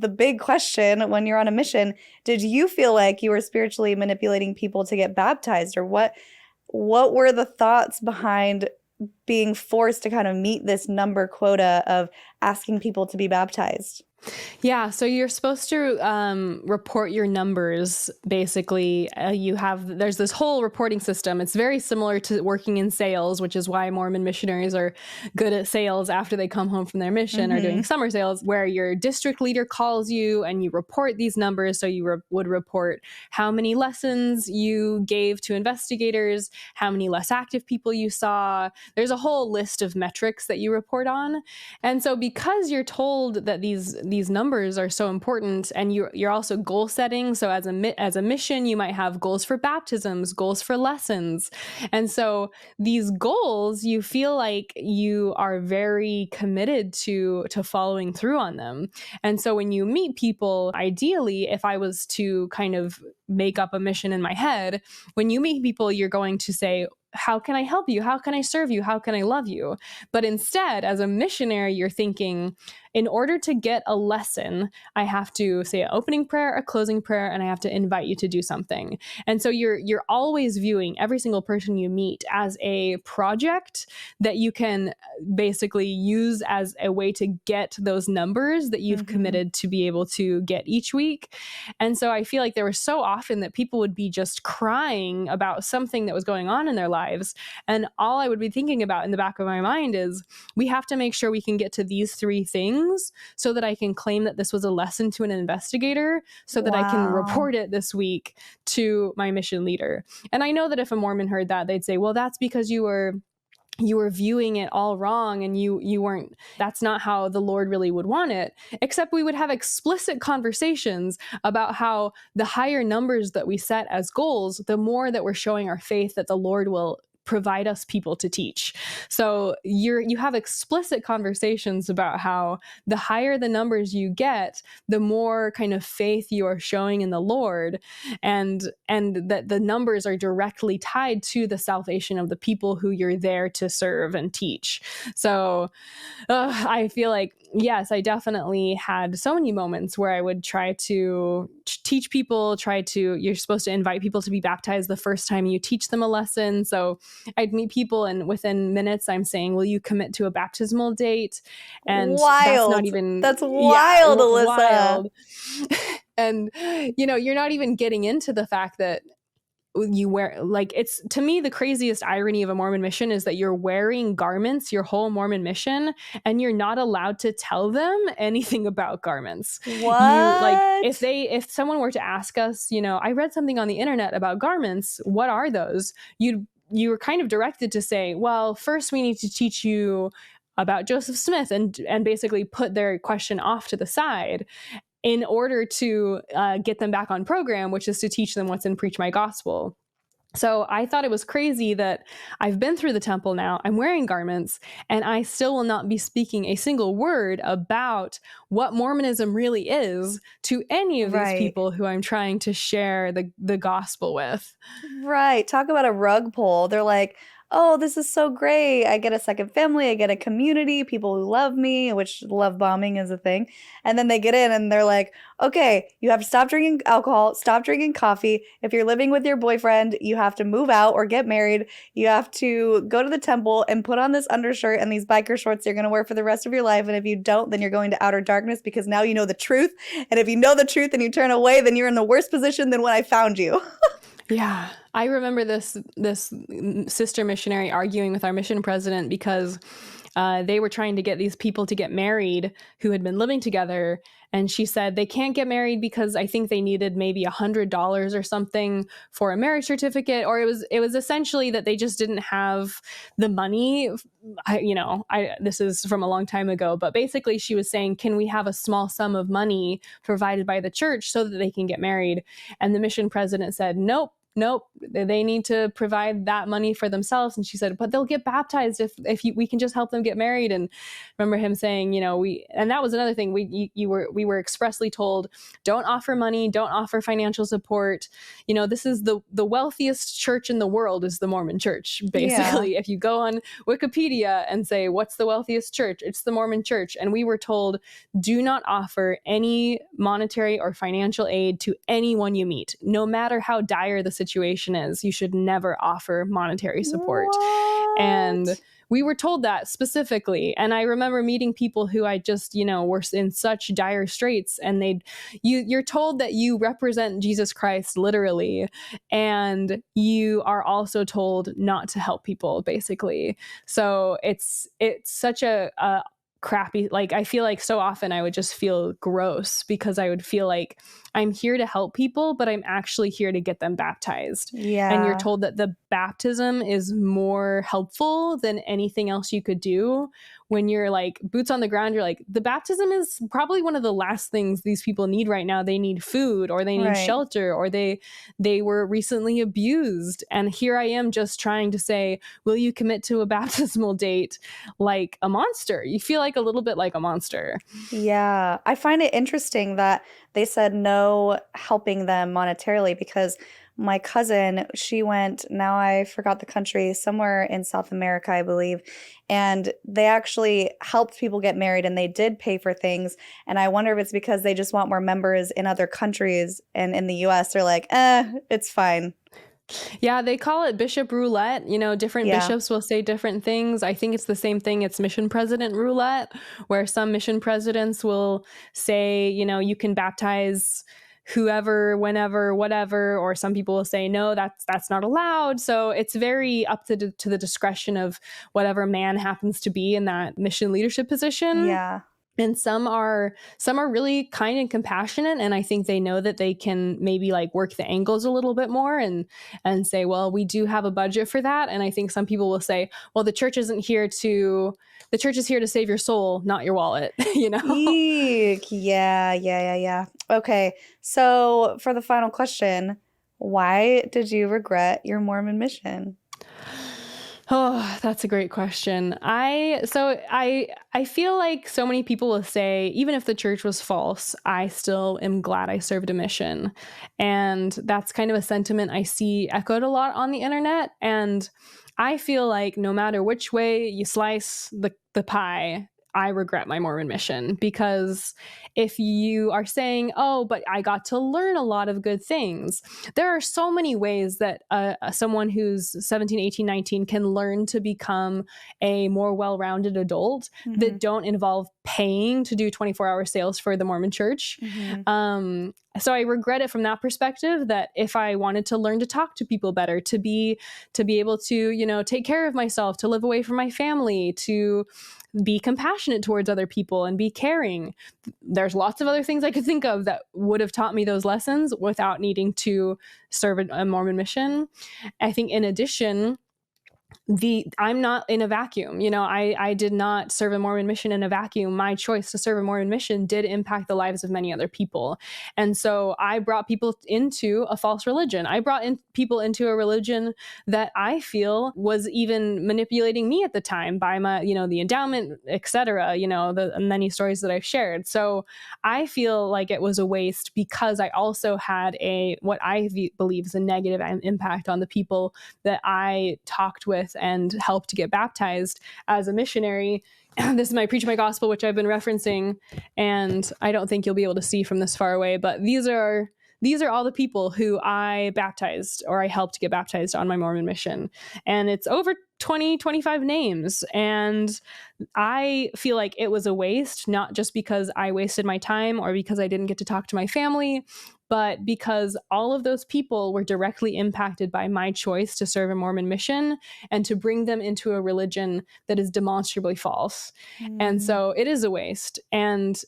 the big question when you're on a mission. Did you feel like you were spiritually manipulating people to get baptized, or what were the thoughts behind being forced to kind of meet this number quota of asking people to be baptized? Yeah, so you're supposed to report your numbers. Basically, there's this whole reporting system. It's very similar to working in sales, which is why Mormon missionaries are good at sales after they come home from their mission or doing summer sales, where your district leader calls you and you report these numbers. So you would report how many lessons you gave to investigators, how many less active people you saw. There's a whole list of metrics that you report on. And so because you're told that these numbers are so important, and you're also goal setting. So as a mission, you might have goals for baptisms, goals for lessons. And so these goals, you feel like you are very committed to following through on them. And so when you meet people, ideally, if I was to kind of make up a mission in my head, when you meet people, you're going to say, how can I help you? How can I serve you? How can I love you? But instead, as a missionary, you're thinking, in order to get a lesson, I have to say an opening prayer, a closing prayer, and I have to invite you to do something. And so you're always viewing every single person you meet as a project that you can basically use as a way to get those numbers that you've committed to be able to get each week. And so I feel like there was so often that people would be just crying about something that was going on in their lives. And all I would be thinking about in the back of my mind is, we have to make sure we can get to these three things so that I can claim that this was a lesson to an investigator, so that I can report it this week to my mission leader. And I know that if a Mormon heard that, they'd say, well, that's because you were viewing it all wrong, and you weren't, that's not how the Lord really would want it. Except we would have explicit conversations about how the higher numbers that we set as goals, the more that we're showing our faith that the Lord will provide us people to teach. So you have explicit conversations about how the higher the numbers you get, the more kind of faith you are showing in the Lord, and that the numbers are directly tied to the salvation of the people who you're there to serve and teach. So I feel like, yes, I definitely had so many moments where I would try to teach people, you're supposed to invite people to be baptized the first time you teach them a lesson. So I'd meet people, and within minutes I'm saying, will you commit to a baptismal date? And that's not even, that's wild, Alyssa. Wild. And, you're not even getting into the fact that you wear, like, it's, to me, the craziest irony of a Mormon mission is that you're wearing garments your whole Mormon mission, and you're not allowed to tell them anything about garments. What? If someone were to ask us, I read something on the internet about garments, what are those? You were kind of directed to say, well, first we need to teach you about Joseph Smith, and basically put their question off to the side in order to get them back on program, which is to teach them what's in Preach My Gospel. So I thought it was crazy that I've been through the temple now, I'm wearing garments, and I still will not be speaking a single word about what Mormonism really is to any of these people who I'm trying to share the gospel with. Right. Talk about a rug pull. They're like, oh, this is so great. I get a second family. I get a community, people who love me, which love bombing is a thing. And then they get in and they're like, okay, you have to stop drinking alcohol, stop drinking coffee. If you're living with your boyfriend, you have to move out or get married. You have to go to the temple and put on this undershirt and these biker shorts you're going to wear for the rest of your life. And if you don't, then you're going to outer darkness, because now you know the truth. And if you know the truth and you turn away, then you're in the worst position than when I found you. Yeah, I remember this sister missionary arguing with our mission president because they were trying to get these people to get married who had been living together. And she said they can't get married because I think they needed maybe $100 or something for a marriage certificate, or it was essentially that they just didn't have the money. This is from a long time ago, but basically she was saying, can we have a small sum of money provided by the church so that they can get married? And the mission president said, nope. nope, they need to provide that money for themselves. And she said, but they'll get baptized if we can just help them get married. And remember him saying, and that was another thing, we were expressly told, don't offer money, don't offer financial support. This is the wealthiest church in the world is the Mormon church, Yeah. basically. If you go on Wikipedia and say, what's the wealthiest church? It's the Mormon church. And we were told, do not offer any monetary or financial aid to anyone you meet, no matter how dire the situation is. You should never offer monetary support. And What? we were told that specifically. And I remember meeting people who I just, were in such dire straits, and you're told that you represent Jesus Christ literally, and you are also told not to help people, basically. So it's such a crappy, like, I feel like so often I would just feel gross because I would feel like I'm here to help people, but I'm actually here to get them baptized. And you're Yeah. told that the baptism is more helpful than anything else you could do. When you're like boots on the ground, you're like, the baptism is probably one of the last things these people need right now. They need food, or they need Right. shelter, or they were recently abused. And here I am just trying to say, will you commit to a baptismal date like a monster? You feel like a little bit like a monster. Yeah, I find it interesting that they said no helping them monetarily because my cousin, she went, now I forgot the country, somewhere in South America, I believe, and they actually helped people get married and they did pay for things. And I wonder if it's because they just want more members in other countries, and in the US, they're like, it's fine. Yeah, they call it bishop roulette. Different Yeah. bishops will say different things. I think it's the same thing. It's mission president roulette, where some mission presidents will say, you can baptize whoever, whenever, whatever, or some people will say, no, that's not allowed. So it's very up to the discretion of whatever man happens to be in that mission leadership position. Yeah. And some are really kind and compassionate, and I think they know that they can maybe like work the angles a little bit more and say, well, we do have a budget for that. And I think some people will say, well, the church is here to save your soul, not your wallet. Eek. Yeah, yeah, yeah, yeah. Okay. So for the final question, why did you regret your Mormon mission? Oh, that's a great question. I feel like so many people will say, even if the church was false, I still am glad I served a mission. And that's kind of a sentiment I see echoed a lot on the internet. And I feel like no matter which way you slice the pie, I regret my Mormon mission, because if you are saying, oh, but I got to learn a lot of good things, there are so many ways that someone who's 17, 18, 19 can learn to become a more well-rounded adult Hmm. that don't involve paying to do 24-hour sales for the Mormon church. Hmm. So I regret it from that perspective, that if I wanted to learn to talk to people better, to be able to, take care of myself, to live away from my family, to be compassionate towards other people and be caring. There's lots of other things I could think of that would have taught me those lessons without needing to serve a Mormon mission. I think in addition, I'm not in a vacuum. I did not serve a Mormon mission in a vacuum. My choice to serve a Mormon mission did impact the lives of many other people. And so I brought people into a false religion. I brought in people into a religion that I feel was even manipulating me at the time by my, the endowment, etc., the many stories that I've shared. So I feel like it was a waste because I also had what I believe is a negative impact on the people that I talked with and helped to get baptized as a missionary. This is my Preach My Gospel, which I've been referencing, and I don't think you'll be able to see from this far away, but these are all the people who I baptized or I helped get baptized on my Mormon mission. And it's over 20, 25 names. And I feel like it was a waste, not just because I wasted my time or because I didn't get to talk to my family, but because all of those people were directly impacted by my choice to serve a Mormon mission and to bring them into a religion that is demonstrably false. And Mm. so it is a waste. And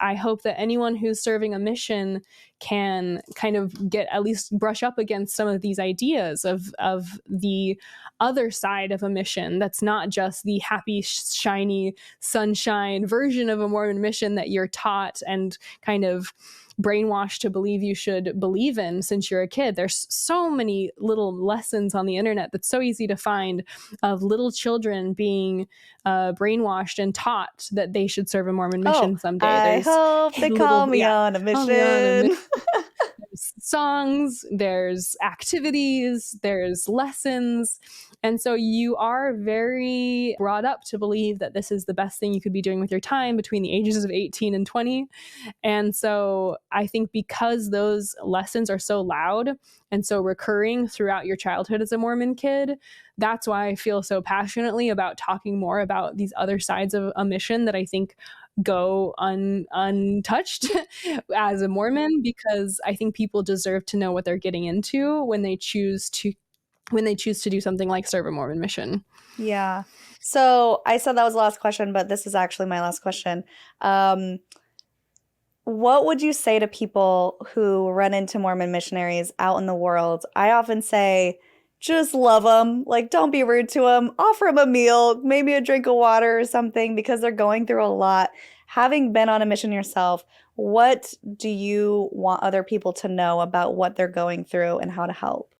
I hope that anyone who's serving a mission can kind of at least brush up against some of these ideas of the other side of a mission that's not just the happy, shiny, sunshine version of a Mormon mission that you're taught and kind of brainwashed to believe you should believe in since you're a kid. There's so many little lessons on the internet that's so easy to find of little children being brainwashed and taught that they should serve a Mormon Oh, mission someday. I There's hope they call little, me yeah, on a call me on a mission. mission. There's songs, there's activities, there's lessons. And so you are very brought up to believe that this is the best thing you could be doing with your time between the ages of 18 and 20. And so I think because those lessons are so loud and so recurring throughout your childhood as a Mormon kid, that's why I feel so passionately about talking more about these other sides of a mission that I think go untouched as a Mormon, because I think people deserve to know what they're getting into when they choose to do something like serve a Mormon mission. Yeah. So I said that was the last question, but this is actually my last question. What would you say to people who run into Mormon missionaries out in the world? I often say, just love them. Like, don't be rude to them. Offer them a meal, maybe a drink of water or something, because they're going through a lot. Having been on a mission yourself, what do you want other people to know about what they're going through and how to help?